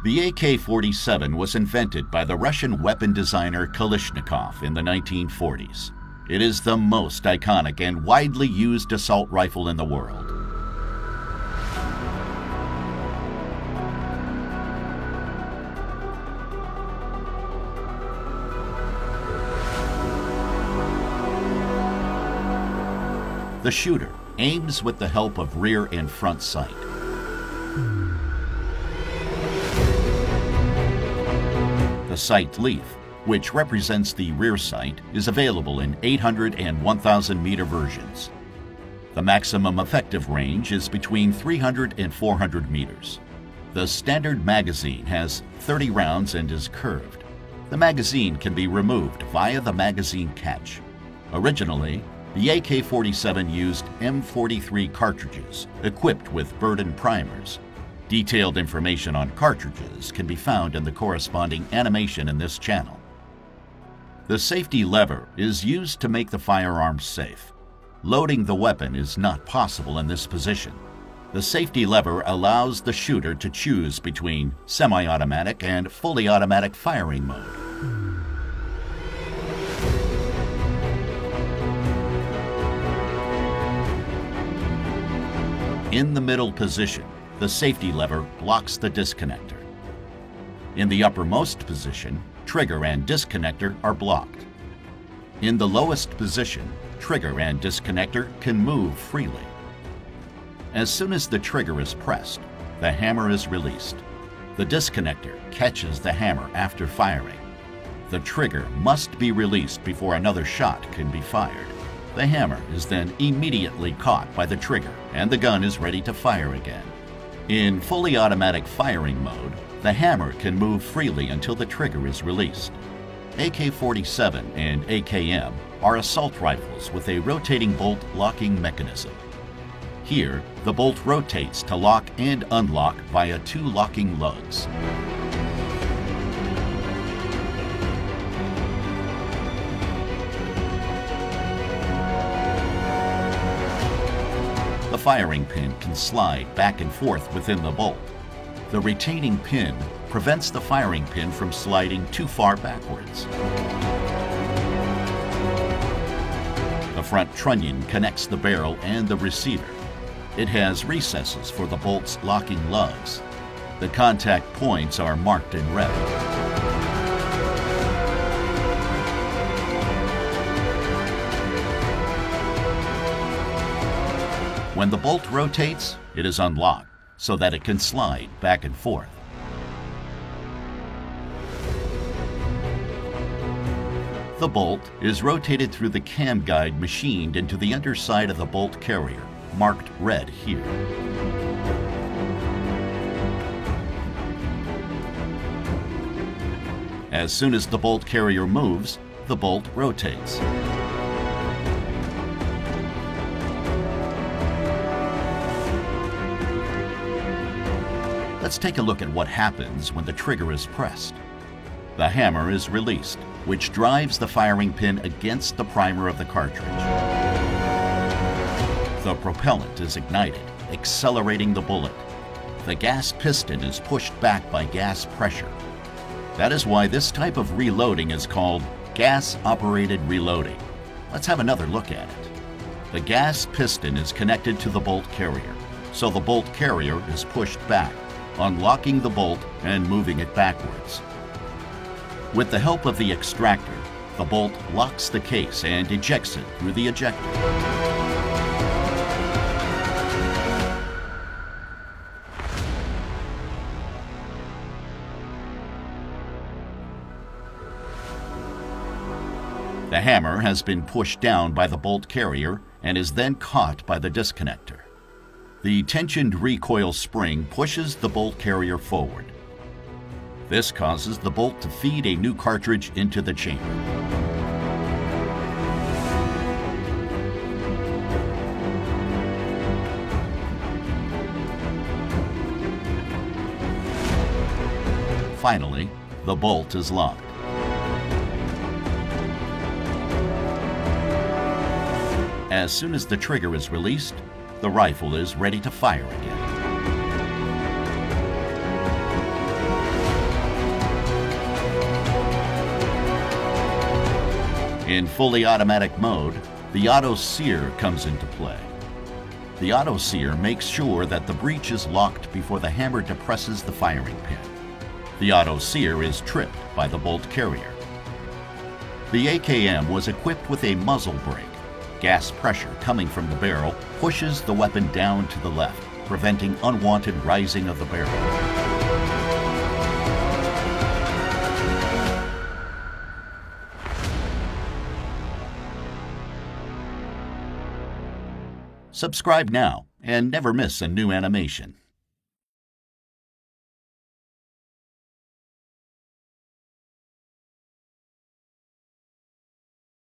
The AK-47 was invented by the Russian weapon designer Kalashnikov in the 1940s. It is the most iconic and widely used assault rifle in the world. The shooter aims with the help of rear and front sight. The sight leaf, which represents the rear sight, is available in 800 and 1,000 meter versions. The maximum effective range is between 300 and 400 meters. The standard magazine has 30 rounds and is curved. The magazine can be removed via the magazine catch. Originally, the AK-47 used M43 cartridges equipped with Burden primers. Detailed information on cartridges can be found in the corresponding animation in this channel. The safety lever is used to make the firearm safe. Loading the weapon is not possible in this position. The safety lever allows the shooter to choose between semi-automatic and fully automatic firing mode. In the middle position, the safety lever blocks the disconnector. In the uppermost position, trigger and disconnector are blocked. In the lowest position, trigger and disconnector can move freely. As soon as the trigger is pressed, the hammer is released. The disconnector catches the hammer after firing. The trigger must be released before another shot can be fired. The hammer is then immediately caught by the trigger and the gun is ready to fire again. In fully automatic firing mode, the hammer can move freely until the trigger is released. AK-47 and AKM are assault rifles with a rotating bolt locking mechanism. Here, the bolt rotates to lock and unlock via two locking lugs. The firing pin can slide back and forth within the bolt. The retaining pin prevents the firing pin from sliding too far backwards. The front trunnion connects the barrel and the receiver. It has recesses for the bolt's locking lugs. The contact points are marked in red. When the bolt rotates, it is unlocked so that it can slide back and forth. The bolt is rotated through the cam guide machined into the underside of the bolt carrier, marked red here. As soon as the bolt carrier moves, the bolt rotates. Let's take a look at what happens when the trigger is pressed. The hammer is released, which drives the firing pin against the primer of the cartridge. The propellant is ignited, accelerating the bullet. The gas piston is pushed back by gas pressure. That is why this type of reloading is called gas-operated reloading. Let's have another look at it. The gas piston is connected to the bolt carrier, so the bolt carrier is pushed back, unlocking the bolt and moving it backwards. With the help of the extractor, the bolt locks the case and ejects it through the ejector. The hammer has been pushed down by the bolt carrier and is then caught by the disconnector. The tensioned recoil spring pushes the bolt carrier forward. This causes the bolt to feed a new cartridge into the chamber. Finally, the bolt is locked. As soon as the trigger is released, the rifle is ready to fire again. In fully automatic mode, the auto sear comes into play. The auto sear makes sure that the breech is locked before the hammer depresses the firing pin. The auto sear is tripped by the bolt carrier. The AKM was equipped with a muzzle brake. Gas pressure coming from the barrel pushes the weapon down to the left, preventing unwanted rising of the barrel. Subscribe now and never miss a new animation.